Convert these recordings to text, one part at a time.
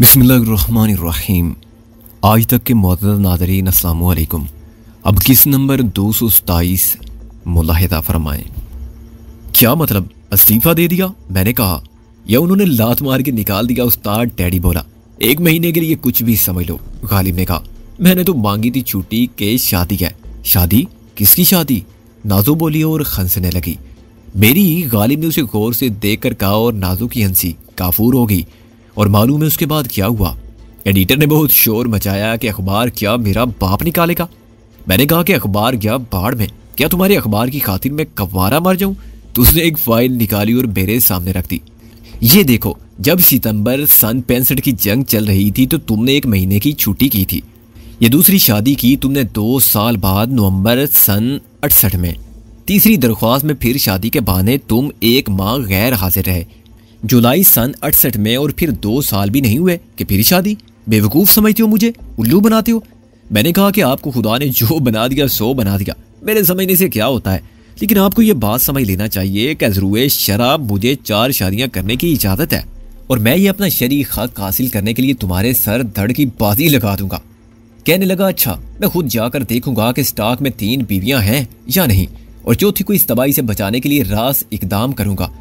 बिस्मिल्लाहिर्रहमानिर्रहीम। आज तक के मुअज़्ज़ज़ नाज़रीन अस्सलाम वालेकुम। अब किस नंबर 227 मुलाहिज़ा फरमाएं। क्या मतलब इस्तीफ़ा दे दिया? मैंने कहा। या उन्होंने लात मार के निकाल दिया? उस्ताद डैडी बोला। 1 महीने के लिए कुछ भी समझ लो। गालिब ने कहा। मैंने तो मांगी थी छुट्टी के शादी है। शादी? किसकी शादी? नाजो बोली और हंसने लगी। मेरी। गालिब ने उसे गौर से देख कर कहा और नाजो की हंसी काफूर हो गई। और मालूम है उसके बाद क्या हुआ? एडिटर ने बहुत शोर मचाया कि अखबार क्या मेरा बाप निकालेगा। मैंने कहा कि अखबार क्या बाढ़ में, क्या तुम्हारे अखबार की खातिर मैं कव्वारा मर जाऊं? तो उसने एक फाइल निकाली और मेरे सामने रख दी। ये देखो, जब सितंबर सन 65 की जंग चल रही थी तो तुमने 1 महीने की छुट्टी की थी। ये दूसरी शादी की तुमने 2 साल बाद नवंबर सन 68 में। तीसरी दरख्वास्त में फिर शादी के बहाने तुम 1 माह गैर हाजिर रहे जुलाई सन 68 में, और फिर 2 साल भी नहीं हुए कि फिर शादी। बेवकूफ़ समझते हो मुझे? उल्लू बनाते हो? मैंने कहा कि आपको खुदा ने जो बना दिया सो बना दिया, मेरे समझने से क्या होता है। लेकिन आपको ये बात समझ लेना चाहिए कि ज़रूर शराब मुझे 4 शादियां करने की इजाज़त है, और मैं ये अपना शरीक हक हासिल करने के लिए तुम्हारे सर धड़ की बाजी लगा दूंगा। कहने लगा, अच्छा मैं खुद जाकर देखूंगा कि स्टॉक में 3 बीवियां हैं या नहीं, और चौथी को इस तबाही से बचाने के लिए रास इकदाम करूंगा।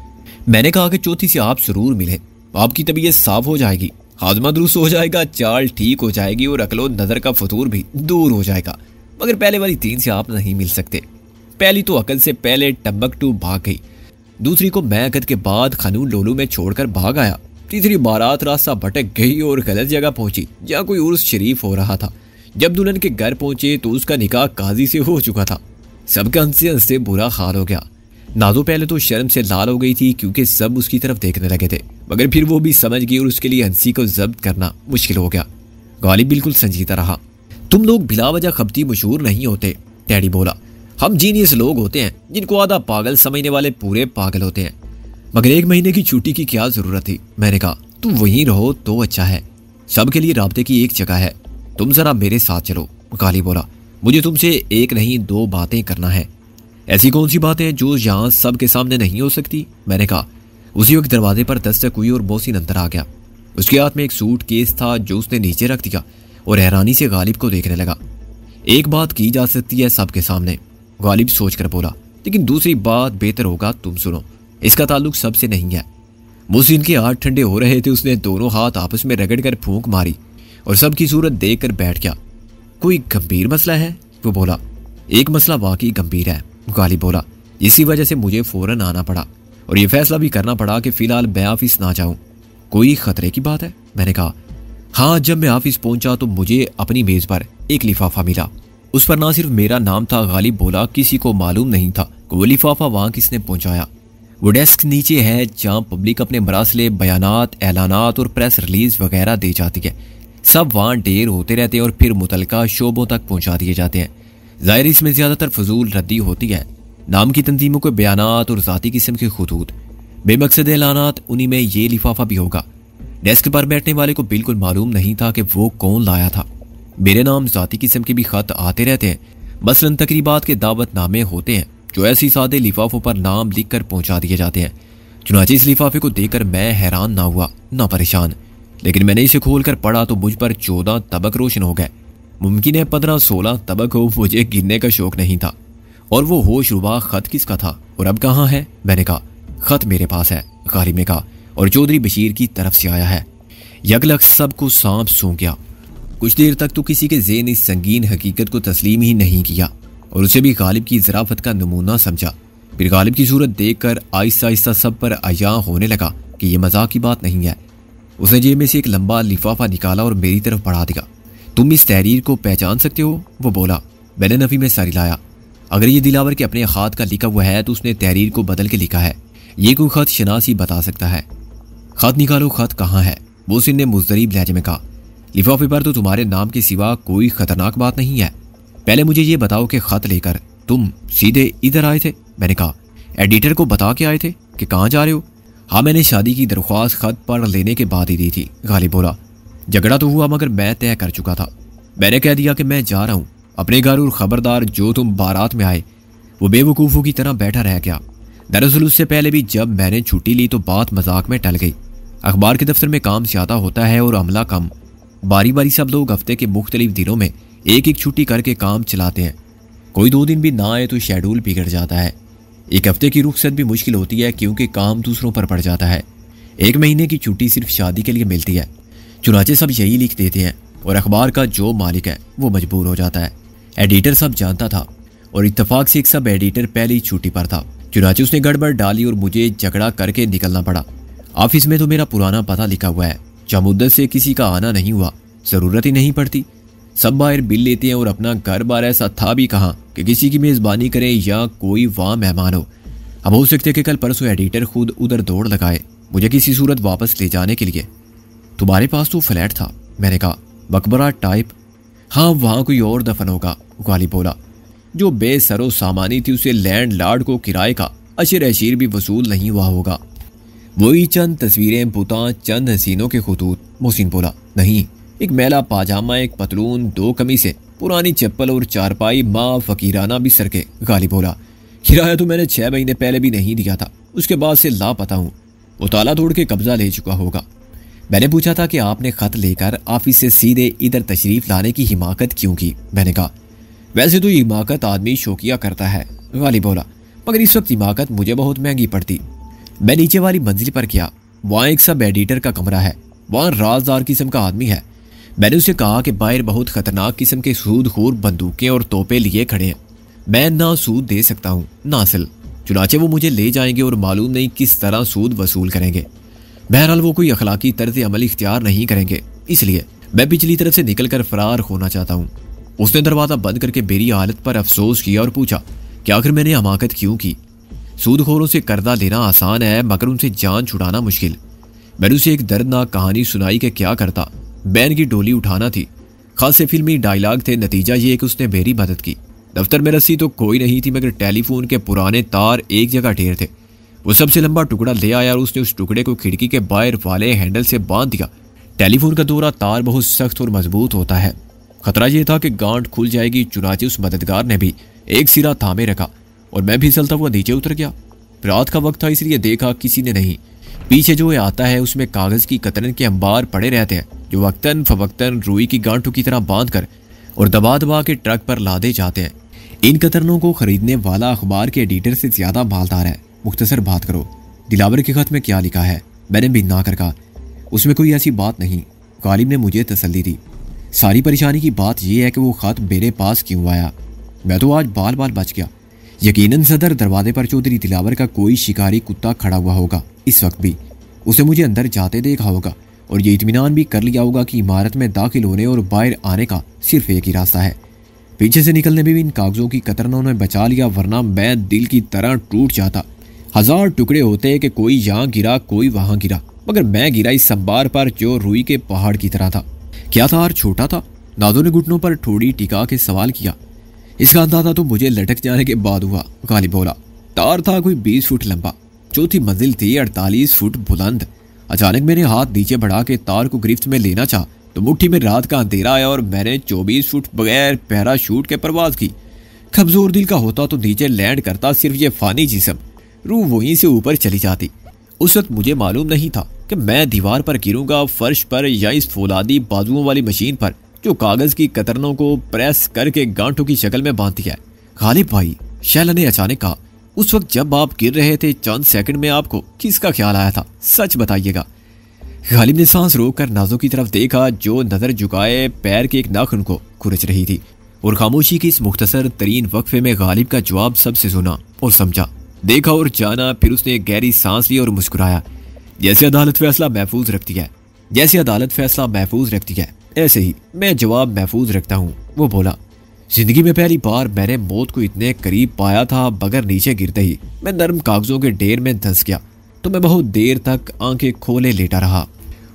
मैंने कहा कि चौथी से आप जरूर मिले, आपकी तबीयत साफ हो जाएगी, हाजमा दुरुस्त हो जाएगा, चाल ठीक हो जाएगी और अकलो नजर का फतूर भी दूर हो जाएगा। मगर पहले वाली 3 से आप नहीं मिल सकते। पहली तो अकल से पहले टम्बकटू भाग गई, दूसरी को मैं अकद के बाद खनून लोलू में छोड़कर भाग आया, तीसरी बारात रास्ता भटक गई और गलत जगह पहुंची जहाँ कोई उर्स शरीफ हो रहा था। जब दुल्हन के घर पहुंचे तो उसका निकाह काजी से हो चुका था। सबके हंसते हंसते बुरा हाल हो गया। नाजो पहले तो शर्म से लाल हो गई थी क्योंकि सब उसकी तरफ देखने लगे थे, मगर फिर वो भी समझ गई और उसके लिए हंसी को जब्त करना मुश्किल हो गया। गालिब बिल्कुल संजीदा रहा। तुम लोग बिलावजह खपती मशहूर नहीं होते, डैडी बोला। हम जीनियस लोग होते हैं जिनको आधा पागल समझने वाले पूरे पागल होते हैं। मगर 1 महीने की छुट्टी की क्या जरूरत थी? मैंने कहा, तुम वहीं रहो तो अच्छा है। सबके लिए राब्ते की एक जगह है, तुम जरा मेरे साथ चलो। गालिब बोला, मुझे तुमसे 1 नहीं 2 बातें करना है। ऐसी कौन सी बातें जो यहाँ सबके सामने नहीं हो सकती? मैंने कहा। उसी वक्त दरवाजे पर दस्तक हुई और मोहसिन अंदर आ गया। उसके हाथ में एक सूट केस था जो उसने नीचे रख दिया और हैरानी से गालिब को देखने लगा। एक बात की जा सकती है सबके सामने, गालिब सोचकर बोला, लेकिन दूसरी बात बेहतर होगा तुम सुनो, इसका ताल्लुक सबसे नहीं है। मोहसिन के हाथ ठंडे हो रहे थे, उसने दोनों हाथ आपस में रगड़ कर फूंक मारी और सबकी सूरत देख कर बैठ गया। कोई गंभीर मसला है? वो बोला। एक मसला वाकई गंभीर है, गालिब बोला। इसी वजह से मुझे फौरन आना पड़ा और ये फैसला भी करना पड़ा कि फिलहाल मैं ऑफिस ना जाऊं। कोई खतरे की बात है? मैंने कहा। हाँ, जब मैं ऑफिस पहुंचा तो मुझे अपनी मेज पर एक लिफाफा मिला। उस पर ना सिर्फ मेरा नाम था, गालिब बोला, किसी को मालूम नहीं था कि वो लिफाफा वहां किसने पहुंचाया। वो डेस्क नीचे है जहाँ पब्लिक अपने मरासले, बयानात, ऐलानात और प्रेस रिलीज वगैरह दे जाती है। सब वहाँ ढेर होते रहते हैं और फिर मुतलका शोबों तक पहुंचा दिए जाते हैं। जाहिर इसमें ज्यादातर फजूल रद्दी होती है, नाम की तंजीमों के बयानात और जाती किस्म के खतूत, बेमकसद ऐलानात, उन्हीं में ये लिफाफा भी होगा। डेस्क पर बैठने वाले को बिल्कुल मालूम नहीं था कि वो कौन लाया था। मेरे नाम जाती किस्म के भी खत आते रहते हैं, मसलन तकरीबात के दावतनामे होते हैं जो ऐसी सादे लिफाफों पर नाम लिख कर पहुंचा दिए जाते हैं। चुनांचे इस लिफाफे को देखकर मैं हैरान ना हुआ ना परेशान, लेकिन मैंने इसे खोल कर पढ़ा तो मुझ पर 14 तबक रोशन हो गए। मुमकिन है 15-16 तबक हो, मुझे गिनने का शौक नहीं था। और वो होशरुबा खत किसका था और अब कहाँ है? मैंने कहा। खत मेरे पास है, गालिब ने कहा, और चौधरी बशीर की तरफ से आया है। यकलक सबको सांप सूंघ गया। कुछ देर तक तो किसी के ज़हन इस संगीन हकीकत को तस्लीम ही नहीं किया और उसे भी गालिब की ज़राफत का नमूना समझा। फिर गालिब की सूरत देखकर आहिस्ता आहिस्ता सब पर आया होने लगा कि यह मजाक की बात नहीं है। उसने जेब में से एक लंबा लिफाफा निकाला और मेरी तरफ बढ़ा दिया। तुम इस तहरीर को पहचान सकते हो? वो बोला। मैंने नफी में सर हिलाया। अगर ये दिलावर के अपने हाथ का लिखा हुआ है तो उसने तहरीर को बदल के लिखा है। ये कोई खत शनासी बता सकता है। खत निकालो, खत कहाँ है? मोहसिन ने मुज़दरीब लहजे में कहा। लिफाफे पर तो तुम्हारे नाम के सिवा कोई खतरनाक बात नहीं है। पहले मुझे ये बताओ कि खत लेकर तुम सीधे इधर आए थे? मैंने कहा। एडिटर को बता के आए थे कि कहाँ जा रहे हो? हाँ, मैंने शादी की दरख्वास्त खत पढ़ लेने के बाद ही दी थी, गालिब बोला। झगड़ा तो हुआ मगर मैं तय कर चुका था। मैंने कह दिया कि मैं जा रहा हूँ अपने घर, और खबरदार जो तुम बारात में आए वो बेवकूफ़ों की तरह बैठा रह गया। दरअसल उससे पहले भी जब मैंने छुट्टी ली तो बात मजाक में टल गई। अखबार के दफ्तर में काम ज़्यादा होता है और अमला कम। बारी बारी सब लोग हफ्ते के मुख्तलिफ दिनों में एक एक छुट्टी करके काम चलाते हैं। कोई 2 दिन भी ना आए तो शेड्यूल बिगड़ जाता है। एक हफ्ते की रुखसत भी मुश्किल होती है क्योंकि काम दूसरों पर पड़ जाता है। 1 महीने की छुट्टी सिर्फ शादी के लिए मिलती है। चुनाचे सब यही लिख देते हैं और अखबार का जो मालिक है वो मजबूर हो जाता है। एडिटर सब जानता था और इत्तेफाक से एक सब एडिटर पहले ही छुट्टी पर था। चुनाचे उसने गड़बड़ डाली और मुझे झगड़ा करके निकलना पड़ा। ऑफिस में तो मेरा पुराना पता लिखा हुआ है। मुद्दत से किसी का आना नहीं हुआ, ज़रूरत ही नहीं पड़ती। सब बाहर बिल लेते हैं और अपना घर बार ऐसा था भी कहाँ कि किसी की मेज़बानी करें या कोई वहाँ मेहमान हो। अब हो सकते कि कल परसों एडिटर खुद उधर दौड़ लगाए मुझे किसी सूरत वापस ले जाने के लिए। तुम्हारे पास तो फ्लैट था, मैंने कहा। मकबरा टाइप? हाँ, वहाँ कोई और दफन होगा, गालिब बोला। जो बेसरो सामानी थी उसे लैंडलॉर्ड को किराए का अशर अशीर भी वसूल नहीं हुआ होगा। वही चंद तस्वीरें, बुतां, चंद हसीनों के खुतूत, मोहसिन बोला। नहीं, एक मैला पाजामा, एक पतलून, 2 कमीज़ें, पुरानी चप्पल और चारपाई, माँ फकीराना बिस्तर के, गालिब बोला। किराया तो मैंने 6 महीने पहले भी नहीं दिया था, उसके बाद से लापता हूँ। वो ताला तोड़ के कब्जा ले चुका होगा। मैंने पूछा था कि आपने खत लेकर ऑफिस से सीधे इधर तशरीफ लाने की हिमाकत क्यों की? मैंने कहा, वैसे तो हिमाकत आदमी शौकिया करता है, गालिब बोला, मगर इस वक्त हिमाकत मुझे बहुत महंगी पड़ती। मैं नीचे वाली मंजिल पर गया। वहाँ एक सब एडिटर का कमरा है। वहाँ राजदार किस्म का आदमी है। मैंने उसे कहा कि बाहर बहुत खतरनाक किस्म के सूदखोर बंदूकें और तोपे लिए खड़े हैं। मैं ना सूद दे सकता हूँ ना असल। चुनाचे वो मुझे ले जाएंगे और मालूम नहीं किस तरह सूद वसूल करेंगे। बहरहाल वो कोई अखलाकी तर्ज अमल इख्तियार नहीं करेंगे, इसलिए मैं पिछली तरफ से निकलकर फरार होना चाहता हूँ। उसने दरवाज़ा बंद करके मेरी हालत पर अफसोस किया और पूछा कि आखिर मैंने हमाकत क्यों की। सूदखोरों से कर्जा लेना आसान है मगर उनसे जान छुड़ाना मुश्किल। मैंने उसे एक दर्दनाक कहानी सुनाई कि क्या करता। बैन की डोली उठाना थी। खासे फिल्मी डायलॉग थे। नतीजा ये कि उसने मेरी मदद की। दफ्तर में रस्सी तो कोई नहीं थी मगर टेलीफोन के पुराने तार एक जगह ढेर थे। वो सबसे लंबा टुकड़ा ले आया और उसने उस टुकड़े को खिड़की के बाहर वाले हैंडल से बांध दिया। टेलीफोन का दोहरा तार बहुत सख्त और मजबूत होता है। खतरा यह था कि गांठ खुल जाएगी। चुनाचे उस मददगार ने भी एक सिरा थामे रखा और मैं भी चलता हुआ नीचे उतर गया। रात का वक्त था इसलिए देखा किसी ने नहीं। पीछे जो आता है उसमें कागज की कतरन के अंबार पड़े रहते हैं जो वक्तन फवक्तन रुई की गांठों की तरह बांधकर और दबा दबा के ट्रक पर लादे जाते हैं। इन कतरनों को खरीदने वाला अखबार के एडिटर से ज्यादा मालदार है। मुख्तसर बात करो, दिलावर के खत में क्या लिखा है? मैंने बिन्ना कर कहा, उसमें कोई ऐसी बात नहीं। गालिब ने मुझे तसल्ली दी। सारी परेशानी की बात यह है कि वो खत मेरे पास क्यों आया। मैं तो आज बाल बाल बच गया। यकीनन सदर दरवाजे पर चौधरी दिलावर का कोई शिकारी कुत्ता खड़ा हुआ होगा। इस वक्त भी उसे मुझे अंदर जाते देखा होगा और ये इत्मीनान भी कर लिया होगा कि इमारत में दाखिल होने और बाहर आने का सिर्फ एक ही रास्ता है। पीछे से निकलने में भी इन कागजों की कतरनों ने बचा लिया, वरना मैं दिल की तरह टूट जाता। 1000 टुकड़े होते कि कोई यहाँ गिरा कोई वहां गिरा, मगर मैं गिरा इस संबार पर जो रुई के पहाड़ की तरह था। क्या तार छोटा था? नादों ने घुटनों पर ठोड़ी टिका के सवाल किया। इसका अंदाजा तो मुझे लटक जाने के बाद हुआ। गालिब बोला, तार था कोई 20 फुट लंबा। चौथी मंजिल थी 48 फुट बुलंद। अचानक मैंने हाथ नीचे बढ़ा के तार को गिरफ्त में लेना चाहा तो मुट्ठी में रात का अंधेरा आया और मैंने 24 फुट बगैर पैराशूट के परवाज की। कमजोर दिल का होता तो नीचे लैंड करता सिर्फ ये फानी जिस्म, रूह वहीं से ऊपर चली जाती। उस वक्त मुझे मालूम नहीं था कि मैं दीवार पर गिरूंगा, फर्श पर या इस फौलादी बाजुओं वाली मशीन पर जो कागज की कतरनों को प्रेस करके गांठों की शक्ल में बांधती है। गालिब भाई, शैला ने अचानक कहा, उस वक्त जब आप गिर रहे थे चंद सेकंड में आपको किसका ख्याल आया था? सच बताइएगा। गालिब ने सांस रोककर नाजों की तरफ देखा जो नजर झुकाए पैर के एक नाखून को खुरच रही थी और खामोशी की इस मुख्तसर तरीन वक्फे में गालिब का जवाब सबसे सुना और समझा, देखा और जाना। फिर उसने एक गहरी सांस ली और मुस्कुराया। जैसे अदालत फैसला महफूज रखती है, जैसे अदालत फैसला महफूज रखती है, ऐसे ही मैं जवाब महफूज रखता हूँ। वो बोला, जिंदगी में पहली बार मैंने मौत को इतने करीब पाया था मगर नीचे गिरते ही मैं नर्म कागजों के ढेर में धंस गया तो मैं बहुत देर तक आंखें खोले लेटा रहा।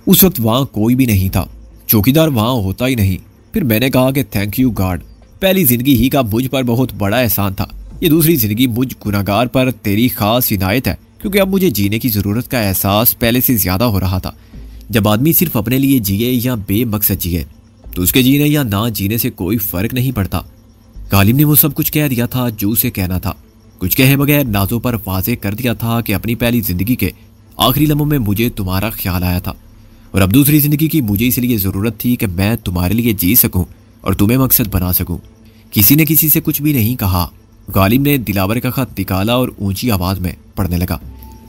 उस वक्त वहां कोई भी नहीं था, चौकीदार वहां होता ही नहीं। फिर मैंने कहा कि थैंक यू गॉड, पहली जिंदगी ही का मुझ पर बहुत बड़ा एहसान था। ये दूसरी जिंदगी मुझ गुनाहगार पर तेरी खास इनायत है क्योंकि अब मुझे जीने की जरूरत का एहसास पहले से ज्यादा हो रहा था। जब आदमी सिर्फ अपने लिए जिए या बेमकसद जिए तो उसके जीने या ना जीने से कोई फर्क नहीं पड़ता। गालिब ने वो सब कुछ कह दिया था जो उसे कहना था। कुछ कहे बगैर नाजों पर वाजे कर दिया था कि अपनी पहली जिंदगी के आखिरी लम्हों में मुझे तुम्हारा ख्याल आया था और अब दूसरी जिंदगी की मुझे इसलिए ज़रूरत थी कि मैं तुम्हारे लिए जी सकूं और तुम्हें मकसद बना सकूं। किसी ने किसी से कुछ भी नहीं कहा। गालिब ने दिलावर का खत निकाला और ऊंची आवाज़ में पढ़ने लगा।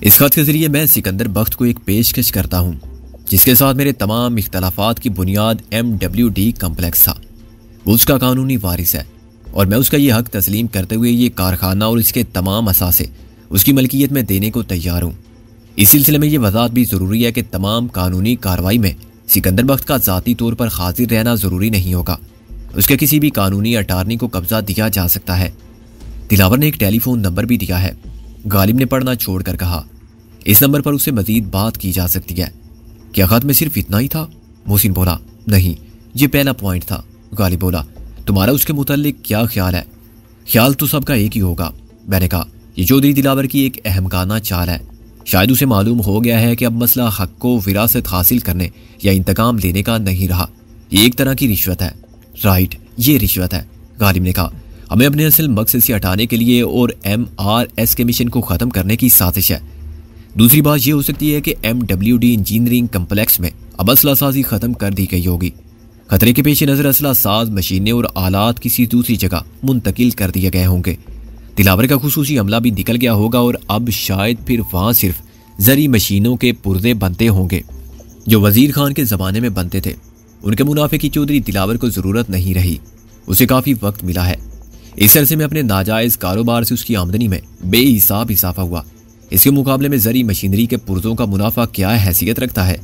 इस खत के जरिए मैं सिकंदर बख्त को एक पेशकश करता हूँ जिसके साथ मेरे तमाम इख्तलाफात की बुनियाद MWD कम्प्लेक्स था। वो उसका कानूनी वारिस है और मैं उसका ये हक तस्लीम करते हुए ये कारखाना और इसके तमाम असासे उसकी मलकियत में देने को तैयार हूँ। इस सिलसिले में ये वजाहत भी ज़रूरी है कि तमाम कानूनी कार्रवाई में सिकंदर बख्त का ज़ाती तौर पर हाजिर रहना ज़रूरी नहीं होगा। उसके किसी भी कानूनी अटारनी को कब्जा दिया जा सकता है। दिलावर ने एक टेलीफोन नंबर भी दिया है। गालिब ने पढ़ना छोड़कर कहा, इस नंबर पर उससे मजीद बात की जा सकती है। क्या खत में सिर्फ इतना ही था? मोहसिन बोला, नहीं, ये पहला पॉइंट था। गालिब बोला, तुम्हारा उसके मुताल्लिक क्या ख्याल है? ख्याल तो सबका एक ही होगा। मैंने कहा, ये चौधरी दिलावर की एक अहमकाना चाल है। शायद उसे मालूम हो गया है कि अब मसला हक को विरासत हासिल करने या इंतकाम लेने का नहीं रहा, ये एक तरह की रिश्वत है। राइट, ये रिश्वत है। गालिब ने कहा, हमें अपने असल मकसद से हटाने के लिए और MRS के मिशन को ख़त्म करने की साजिश है। दूसरी बात यह हो सकती है कि MWD इंजीनियरिंग कम्प्लेक्स में अब असला साजी ख़त्म कर दी गई होगी। खतरे के पेश नज़र असला साज मशीनें और आलात किसी दूसरी जगह मुंतकिल कर दिए गए होंगे। दिलावर का खुसूसी अमला भी निकल गया होगा और अब शायद फिर वहाँ सिर्फ जरी मशीनों के पुर्जे बनते होंगे जो वजीर खान के ज़माने में बनते थे। उनके मुनाफे की चौधरी दिलावर को ज़रूरत नहीं रही। उसे काफ़ी वक्त मिला है। इस अरसे में अपने नाजायज़ कारोबार से उसकी आमदनी में बेहिसाब इजाफा हुआ। इसके मुकाबले में जरी मशीनरी के पुर्जों का मुनाफा क्या हैसियत रखता है?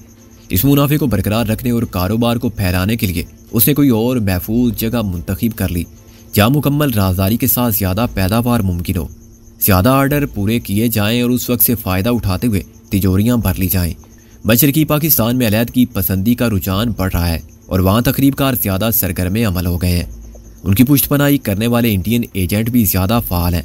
इस मुनाफे को बरकरार रखने और कारोबार को फैलाने के लिए उसने कोई और महफूज जगह मुंतखब कर ली जहाँ मुकम्मल राजदारी के साथ ज़्यादा पैदावार मुमकिन हो, ज़्यादा आर्डर पूरे किए जाएँ और उस वक्त से फ़ायदा उठाते हुए तिजोरियाँ भर ली जाएँ। मशरकी पाकिस्तान में अलहदगी पसंदी का रुझान बढ़ रहा है और वहाँ तकरीबकार ज़्यादा सरगर्म अमल हो गए हैं। उनकी पुष्टपनाही करने वाले इंडियन एजेंट भी ज़्यादा फ़ाल हैं।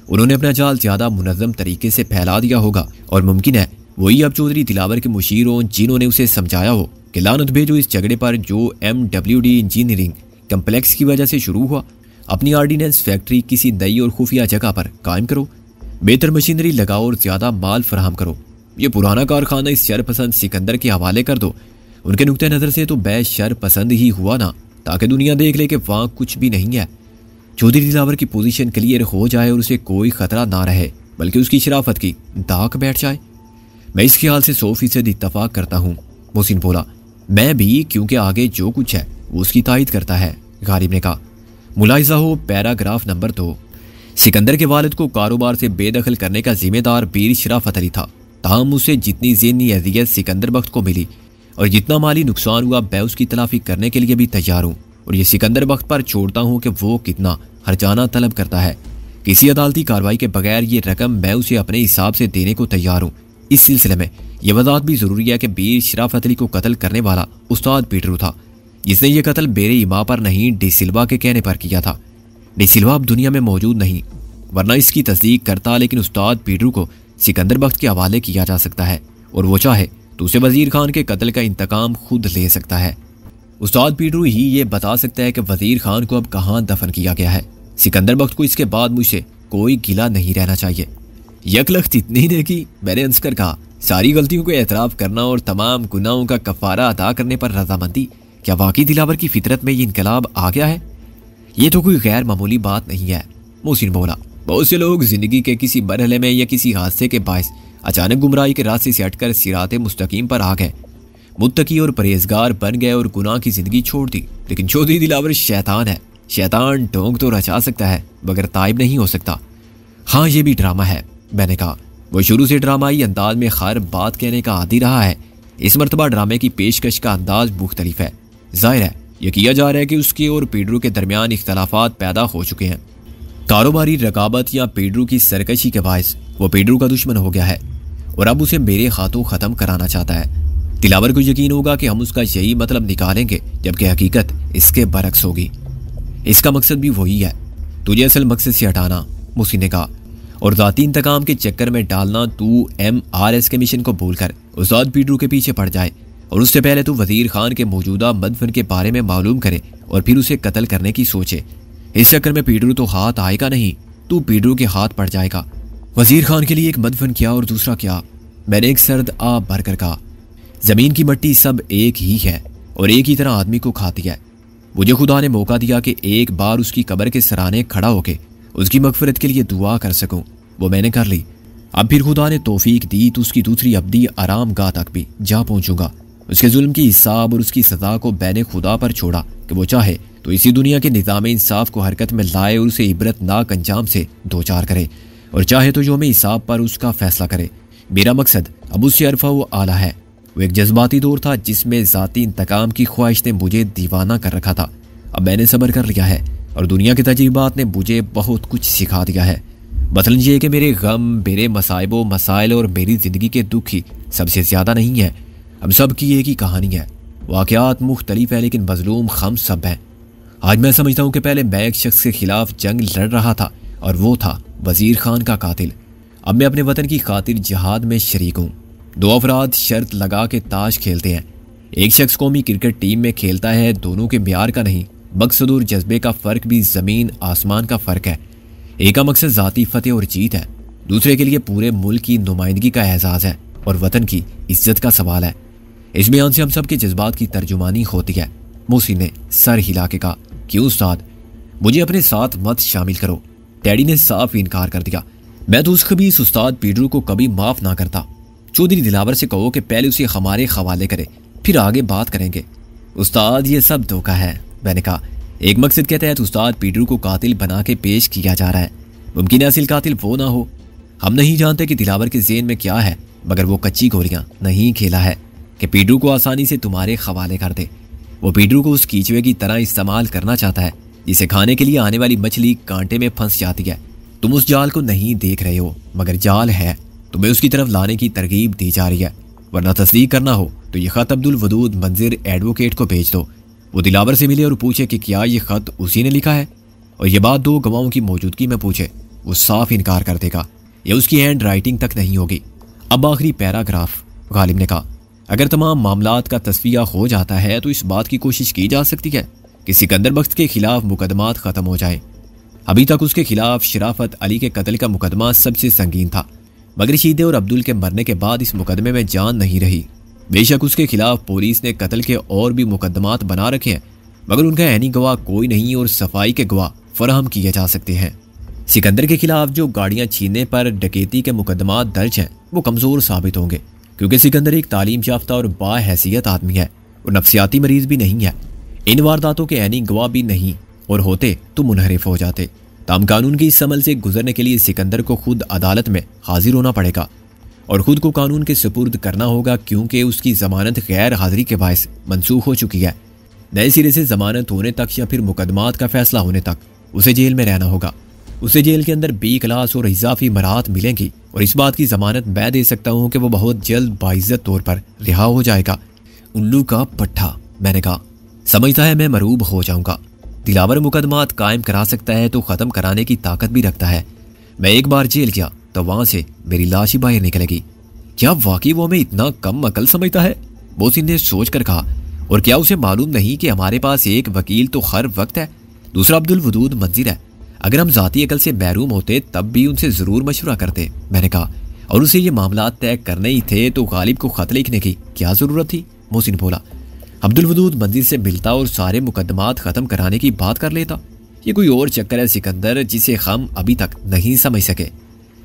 उन्होंने अपना जाल ज़्यादा मुनज़्ज़म तरीके से फैला दिया होगा और मुमकिन है वही अब चौधरी दिलावर के मुशीर हों जिन्होंने उसे समझाया हो कि लानत भेजो इस झगड़े पर जो MWD इंजीनियरिंग कम्प्लेक्स की वजह से शुरू हुआ। अपनी आर्डिनेंस फैक्ट्री किसी नई और खुफिया जगह पर कायम करो, बेहतर मशीनरी लगाओ और ज़्यादा माल फराहम करो। ये पुराना कारखाना इस शरपसंद सिकंदर के हवाले कर दो। उनके नुक्ते नज़र से तो बै शरपसंद ही हुआ ना, ताकि दुनिया देख ले कि वहाँ कुछ भी नहीं है। चौधरी दिलावर की पोजीशन क्लियर हो जाए और उसे कोई खतरा ना रहे, बल्कि उसकी शराफत की दाग बैठ जाए। मैं इस ख्याल से 100% इत्तफाक करता हूँ। मोहसिन बोला, मैं भी, क्योंकि आगे जो कुछ है वो उसकी तायद करता है। गालिब ने कहा, मुलाहिजा हो पैराग्राफ नंबर 2। सिकंदर के वालिद को कारोबार से बेदखल करने का जिम्मेदार बीर शराफत अली था। ताहम उसे जितनी ज़हनी अज़ियत सिकंदर बख्त को मिली और जितना माली नुकसान हुआ मैं उसकी तलाफी करने के लिए भी तैयार हूँ और ये सिकंदर बख्त पर छोड़ता हूँ कि वो कितना हरजाना तलब करता है। किसी अदालती कार्रवाई के बगैर ये रकम मैं उसे अपने हिसाब से देने को तैयार हूँ। इस सिलसिले में यह वजाहत भी ज़रूरी है कि बीर शराफत अली को कत्ल करने वाला उस्ताद पीटरू था, जिसने ये कत्ल बेरे इमा पर नहीं डी सिल्वा के कहने पर किया था। डी सिल्वा अब दुनिया में मौजूद नहीं, वरना इसकी तस्दीक करता, लेकिन उस्ताद पीटरू को सिकंदर बख्त के हवाले किया जा सकता है और वो चाहे तो उसे वजीर खान के कत्ल का इंतकाम खुद ले सकता है। उस्ताद पीटरू ही ये बता सकता है कि वजीर खान को अब कहाँ दफन किया गया है। सिकंदर बख्त को इसके बाद मुझसे कोई गिला नहीं रहना चाहिए। यकलख्त इतनी ने कि मैंने अंसकर कहा, सारी गलतियों को एतराफ़ करना और तमाम गुनाहों का कफ़ारा अदा करने पर रजामंदी, क्या वाकई दिलावर की फितरत में ये इनकलाब आ गया है? ये तो कोई गैर मामूली बात नहीं है। मोहसिन बोला, बहुत से लोग जिंदगी के किसी मरहले में या किसी हादसे के बायस अचानक गुमराही के रास्ते से हटकर सिराते मुस्तकीम पर आ गए, मुत्तकी और परहेजगार बन गए और गुनाह की जिंदगी छोड़ दी। लेकिन चौधरी दिलावर शैतान है। शैतान ढोंग तो रचा सकता है मगर ताइब नहीं हो सकता। हाँ, ये भी ड्रामा है। मैंने कहा, वो शुरू से ड्रामाई अंदाज में खैर बात कहने का आदी रहा है। इस मरतबा ड्रामे की पेशकश का अंदाज मुख्तलिफ है। जाहिर है यह किया जा रहा है कि उसके और पीडरू के दरमियान इख्तलाफात पैदा हो चुके हैं। कारोबारी रकाबत या पीडरू की सरकशी के बायस वो पीडरू का दुश्मन हो गया है और अब उसे मेरे हाथों ख़त्म कराना चाहता है। दिलावर को यकीन होगा कि हम उसका यही मतलब निकालेंगे, जबकि हकीकत इसके बरक्स होगी। इसका मकसद भी वही है, तुझे असल मकसद से हटाना, मोहसिन ने कहा, और ज़ाती इंतकाम के चक्कर में डालना। तू MRS के मिशन को भूलकर उस्ताद पीटरू के पीछे पड़ जाए और उससे पहले तू वजीर खान के मौजूदा मदफन के बारे में मालूम करे और फिर उसे कत्ल करने की सोचे। इस चक्कर में पीटरू तो हाथ आएगा नहीं, तू पीटरू के हाथ पड़ जाएगा। वजीर खान के लिए एक मदफन क्या और दूसरा क्या, मैंने एक सर्द आह भरकर कहा। जमीन की मिट्टी सब एक ही है और एक ही तरह आदमी को खाती है। मुझे खुदा ने मौका दिया कि एक बार उसकी कब्र के सराहने खड़ा होके उसकी मगफिरत के लिए दुआ कर सकूं। वो मैंने कर ली। अब फिर खुदा ने तौफीक दी तो उसकी दूसरी अब्दी आराम गाह तक भी जा पहुंचूंगा। उसके जुल्म की हिसाब और उसकी सजा को बैने खुदा पर छोड़ा कि वो चाहे तो इसी दुनिया के निज़ाम इंसाफ को हरकत में लाए और उसे इबरतनाक अंजाम से दो चार करे, और चाहे तो योम हिसाब पर उसका फैसला करे। मेरा मकसद अब उससे अरफा व आला है। वो एक जज्बाती दौर था जिसमें ज़ाती इंतकाम की ख्वाहिश ने मुझे दीवाना कर रखा था। अब मैंने सब्र कर लिया है और दुनिया के तजुर्बात ने मुझे बहुत कुछ सिखा दिया है। मसलन ये कि मेरे गम, मेरे मसाइब व मसाइल और मेरी ज़िंदगी के दुख ही सबसे ज़्यादा नहीं है। अब सब की एक ही कहानी है। वाक़यात मुख्तलिफ है लेकिन मजलूम हम सब हैं। आज मैं समझता हूँ कि पहले मैं एक शख्स के खिलाफ जंग लड़ रहा था और वो था वजीर खान का कातिल। अब मैं अपने वतन की खातिर जिहाद में शरीक हूँ। दो अफराद शर्त लगा के ताश खेलते हैं। एक शख्स कौमी क्रिकेट टीम में खेलता है। दोनों के म्यार का नहीं, मकसद और जज्बे का फ़र्क भी ज़मीन आसमान का फ़र्क है। एक का मकसद ज़ाती फतेह और जीत है, दूसरे के लिए पूरे मुल्क की नुमाइंदगी का एहसास है और वतन की इज्जत का सवाल है। इस बयान से हम सब के जज्बात की तर्जुमानी होती है। मोहसिन ने सर हिला के कहा, क्यों उस्ताद, मुझे अपने साथ मत शामिल करो। डैडी ने साफ इनकार कर दिया। मैं तो उस खबीस उस्ताद पीडरू को कभी माफ़ ना करता। चौधरी दिलावर से कहो कि पहले उसे हमारे हवाले करे, फिर आगे बात करेंगे। उस्ताद ये सब धोखा है, मैंने कहा। एक मकसद के तहत उस्ताद पीडरू को कातिल बना के पेश किया जा रहा है। मुमकिन है असल कातिल वो ना हो। हम नहीं जानते कि दिलावर के ज़हन में क्या है, मगर वो कच्ची गोलियां नहीं खेला है कि पीडरू को आसानी से तुम्हारे हवाले कर दे। वो पीडरू को उस कीचुए की तरह इस्तेमाल करना चाहता है जिसे खाने के लिए आने वाली मछली कांटे में फंस जाती है। तुम उस जाल को नहीं देख रहे हो, मगर जाल है। तुम्हें उसकी तरफ लाने की तरगीब दी जा रही है। वरना तस्दीक करना हो तो यह ख़त अब्दुल वदूद मंजिर एडवोकेट को भेज दो। वो दिलावर से मिले और पूछे कि क्या ये ख़त उसी ने लिखा है, और यह बात दो गवाहों की मौजूदगी में पूछे। वो साफ इनकार कर देगा, यह उसकी हैंड राइटिंग तक नहीं होगी। अब आखिरी पैराग्राफ, गालिब ने कहा, अगर तमाम मामलात का तस्फिया हो जाता है तो इस बात की कोशिश की जा सकती है कि सिकंदर बख्श के खिलाफ मुकदमात ख़त्म हो जाए। अभी तक उसके खिलाफ शराफत अली के कत्ल का मुकदमा सबसे संगीन था, मगर शीदे और अब्दुल के मरने के बाद इस मुकदमे में जान नहीं रही। बेशक उसके खिलाफ पुलिस ने कत्ल के और भी मुकदमात बना रखे हैं, मगर उनका ऐनी गवाह कोई नहीं और सफाई के गवाह फराहम किए जा सकते हैं। सिकंदर के खिलाफ जो गाड़ियां छीनने पर डकैती के मुकदमात दर्ज हैं वो कमज़ोर साबित होंगे, क्योंकि सिकंदर एक तालीम याफ्ता और बाहैसियत आदमी है और नफ्सियाती मरीज भी नहीं है। इन वारदातों के ऐनी गवाह भी नहीं, और होते तो मुनहरिफ हो जाते। ताम कानून की इस अमल से गुजरने के लिए सिकंदर को खुद अदालत में हाजिर होना पड़ेगा और खुद को कानून के सुपुर्द करना होगा, क्योंकि उसकी जमानत गैर हाजिरी के बायस मनसूख हो चुकी है। नए सिरे से जमानत होने तक या फिर मुकदमात का फैसला होने तक उसे जेल में रहना होगा। उसे जेल के अंदर बी क्लास और इजाफी मराहत मिलेंगी, और इस बात की जमानत मैं दे सकता हूँ कि वो बहुत जल्द बाइज्जत तौर पर रिहा हो जाएगा। उल्लू का पट्ठा, मैंने कहा। समझता है मैं मरूब हो जाऊंगा। दिलावर मुकदमात कायम करा सकता है तो ख़त्म कराने की ताकत भी रखता है। मैं एक बार जेल गया तो वहां से मेरी लाश ही बाहर निकलेगी। क्या वाकई वो हमें इतना कम अकल समझता है? मोहसिन ने सोच कर कहा, और क्या उसे मालूम नहीं कि हमारे पास एक वकील तो हर वक्त है, दूसरा अब्दुल वदूद मंजिर है। अगर हम जाती अकल से महरूम होते तब भी उनसे ज़रूर मशवरा करते, मैंने कहा। और उसे ये मामला तय करने ही थे तो गालिब को खत लिखने की क्या ज़रूरत थी? मोहसिन बोला। अब्दुल वदूद मंजिर से मिलता और सारे मुकदमात ख़त्म कराने की बात कर लेता। ये कोई और चक्कर है सिकंदर जिसे हम अभी तक नहीं समझ सके।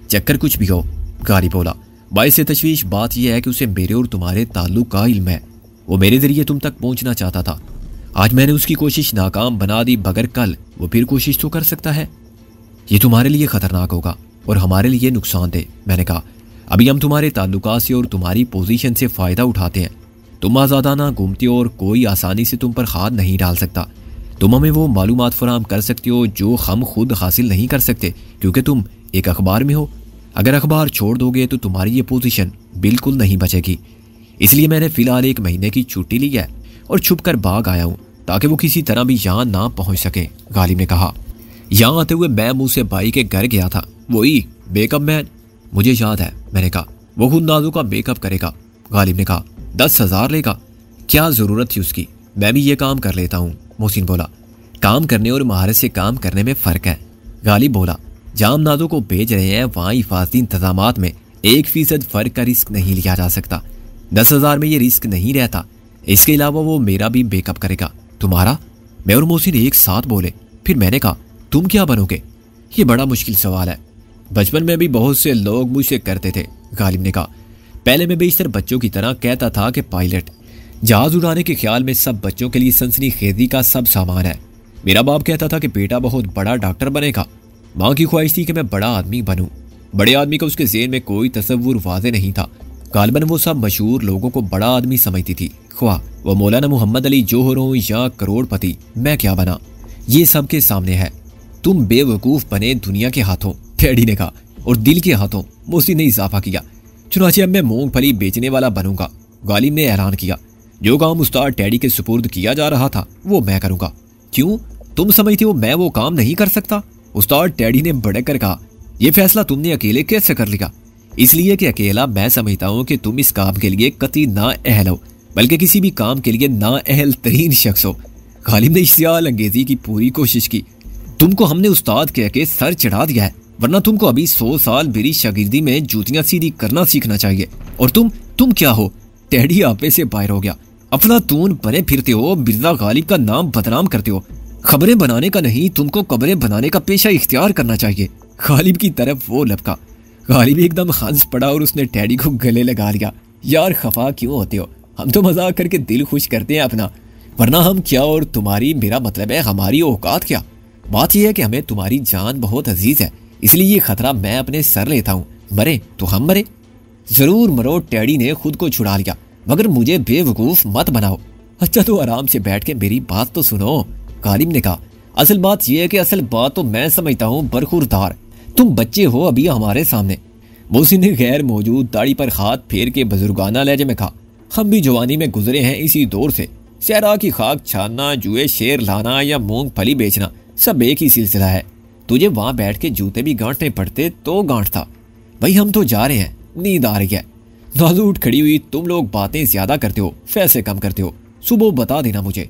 चक्कर कुछ भी हो, गालिब बोला। बाइस तशवीश बात यह है कि उसे मेरे और तुम्हारे ताल्लुक का इल्म है। वो मेरे जरिए तुम तक पहुंचना चाहता था। आज मैंने उसकी कोशिश नाकाम बना दी, मगर कल वो फिर कोशिश तो कर सकता है। ये तुम्हारे लिए खतरनाक होगा और हमारे लिए नुकसानदेह, मैंने कहा। अभी हम तुम्हारे ताल्लुकात से और तुम्हारी पोजीशन से फ़ायदा उठाते हैं। तुम आज़ादाना घूमते हो और कोई आसानी से तुम पर हाथ नहीं डाल सकता। तुम हमें वो मालूमात फराहम कर सकते हो जो हम खुद हासिल नहीं कर सकते, क्योंकि तुम एक अखबार में हो। अगर अखबार छोड़ दोगे तो तुम्हारी ये पोजीशन बिल्कुल नहीं बचेगी। इसलिए मैंने फ़िलहाल 1 महीने की छुट्टी ली है और छुप कर भाग आया हूँ ताकि वो किसी तरह भी यहाँ ना पहुँच सके, गालिब ने कहा। यहाँ आते हुए मैं मुँह से भाई के घर गया था, वही मेकअप मैन। मुझे याद है, मैंने कहा। वो खुद नाजू का मेकअप करेगा, गालिब ने कहा। 10,000 लेगा? क्या ज़रूरत थी उसकी? मैं भी ये काम कर लेता हूँ, मोहसिन बोला। काम करने और महारत से काम करने में फ़र्क है, गालिब बोला। जहाँ हम नाजू को भेज रहे हैं वहाँ हिफाजती इंतजामात में 1% फर्क का रिस्क नहीं लिया जा सकता। 10,000 में ये रिस्क नहीं रहता। इसके अलावा वो मेरा भी बेकअप करेगा। तुम्हारा? मैं और मोहसिन एक साथ बोले। फिर मैंने कहा, तुम क्या बनोगे? ये बड़ा मुश्किल सवाल है। बचपन में भी बहुत से लोग मुझसे करते थे, गालिब ने कहा। पहले मैं बेशतर बच्चों की तरह कहता था कि पायलट। जहाज उड़ाने के ख्याल में सब बच्चों के लिए सनसनीखेजी का सब सामान है। मेरा बाप कहता था कि बेटा बहुत बड़ा डॉक्टर बनेगा। माँ की ख्वाहिश थी कि मैं बड़ा आदमी बनूं। बड़े आदमी का उसके ज़हन में कोई तसव्वुर वाज़े नहीं था। गालिबन वो सब मशहूर लोगों को बड़ा आदमी समझती थी, ख्वाह वो मौलाना मोहम्मद अली जौहर हो या करोड़पति। मैं क्या बना, ये सबके सामने है। तुम बेवकूफ़ बने दुनिया के हाथों, डैडी ने कहा, और दिल के हाथों, मोसी ने इजाफा किया। चुनाचे अब मैं मूंगफली बेचने वाला बनूंगा, गालिब ने ऐलान किया। जो काम उस्ताद डैडी के सुपुर्द किया जा रहा था वो मैं करूंगा। क्यों, तुम समझते हो मैं वो काम नहीं कर सकता? उस्ताद डैडी ने भड़क कर कहा। यह फैसला तुमने अकेले कैसे कर लिया? इसलिए कि अकेला मैं समझता हूं कि तुम इस काम के लिए कतई ना अहल हो, बल्कि किसी भी काम के लिए ना अहल तरीन शख्स हो। गालिब ने इश्तियाल अंगेजी की पूरी कोशिश की। तुमको हमने उस्ताद कह के सर चढ़ा दिया है, वरना तुमको अभी 100 साल मेरी शागिर्दी में जूतियां सीधी करना सीखना चाहिए। और तुम क्या हो? डैडी आपे से बाहर हो गया। अफलातून बने फिरते हो, मिर्जा गालिब का नाम बदनाम करते हो। खबरें बनाने का नहीं, तुमको कब्रें बनाने का पेशा इख्तियार करना चाहिए। गालिब की तरफ वो लपका। गालिब एकदम हंस पड़ा और उसने डैडी को गले लगा लिया। यार खफा क्यों होते हो? हम तो मजाक करके दिल खुश करते हैं अपना, वरना हम क्या और तुम्हारी, मेरा मतलब है हमारी औकात क्या। बात यह है कि हमें तुम्हारी जान बहुत अजीज है, इसलिए ये खतरा मैं अपने सर लेता हूँ। मरे तो हम मरे। जरूर मरो, डैडी ने खुद को छुड़ा लिया, मगर मुझे बेवकूफ मत बनाओ। अच्छा तो आराम से बैठ के मेरी बात तो सुनो, गालिब ने कहा। असल बात यह है कि असल बात तो मैं समझता हूँ बरखुरदार। तुम बच्चे हो अभी हमारे सामने। मोहसिन ने गैर मौजूद दाढ़ी पर हाथ फेर के बुजुर्गाना लहजे में कहा। हम भी जवानी में गुजरे हैं इसी दौर से। सहरा की खाक छानना, जुए शेर लाना या मूंगफली बेचना, सब एक ही सिलसिला है। तुझे वहां बैठ के जूते भी गांठने पड़ते तो गांठ था। भाई हम तो जा रहे हैं, नींद आ रही है। नाजू उठ खड़ी हुई। तुम लोग बातें ज्यादा करते हो, फैसले कम करते हो। सुबह बता देना मुझे।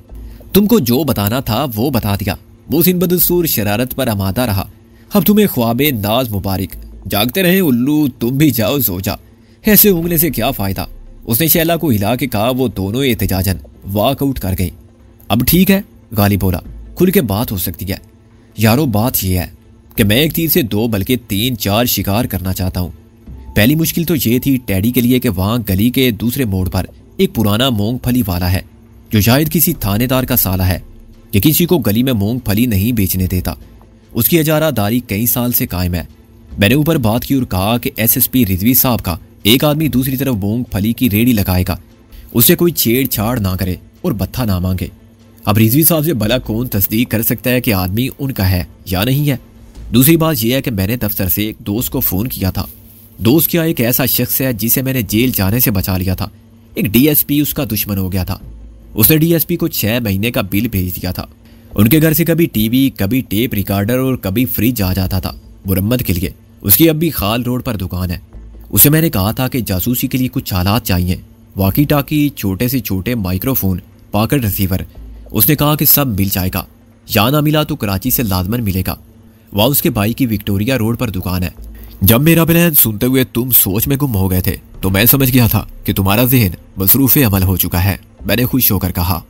तुमको जो बताना था वो बता दिया। मोहसिन बदसूर शरारत पर आमादा रहा। अब तुम्हें ख्वाबे नाज मुबारक। जागते रहे उल्लू, तुम भी जाओ सो जा। ऐसे उंगने से क्या फायदा? उसने शैला को हिला के कहा। वो दोनों एहतजाजन वॉकआउट कर गई। अब ठीक है, गालिब बोला, खुल के बात हो सकती है। यारो बात यह है कि मैं एक तीर से 2 बल्कि 3-4 शिकार करना चाहता हूँ। पहली मुश्किल तो ये थी डैडी के लिए कि वहां गली के दूसरे मोड़ पर एक पुराना मूंगफली वाला है जो शायद किसी थानेदार का साला है कि किसी को गली में मूंगफली नहीं बेचने देता। उसकी इजारादारी कई साल से कायम है। मैंने ऊपर बात की और कहा कि एसएसपी रिजवी साहब का एक आदमी दूसरी तरफ मूंगफली की रेडी लगाएगा, उससे कोई छेड़छाड़ ना करे और बत्था ना मांगे। अब रिजवी साहब से भला कौन तस्दीक कर सकता है कि आदमी उनका है या नहीं है? दूसरी बात यह है कि मैंने दफ्तर से एक दोस्त को फोन किया था। दोस्त क्या एक ऐसा शख्स है जिसे मैंने जेल जाने से बचा लिया था। एक डीएसपी उसका दुश्मन हो गया था। उसने डीएसपी को 6 महीने का बिल भेज दिया था। उनके घर से कभी टीवी, कभी टेप रिकॉर्डर और कभी फ्रिज आ जाता था मुरम्मत के लिए। उसकी अब भी खाल रोड पर दुकान है। उसे मैंने कहा था कि जासूसी के लिए कुछ आलात चाहिए, वाकी टाकी, छोटे से छोटे माइक्रोफोन, पॉकेट रिसीवर। उसने कहा कि सब मिल जाएगा, या ना मिला तो कराची से लाजमन मिलेगा। वह उसके भाई की विक्टोरिया रोड पर दुकान है। जब मेरा प्लान सुनते हुए तुम सोच में गुम हो गए थे तो मैं समझ गया था कि तुम्हारा जहन मसरूफ़ अमल हो चुका है। मैंने खुश होकर कहा।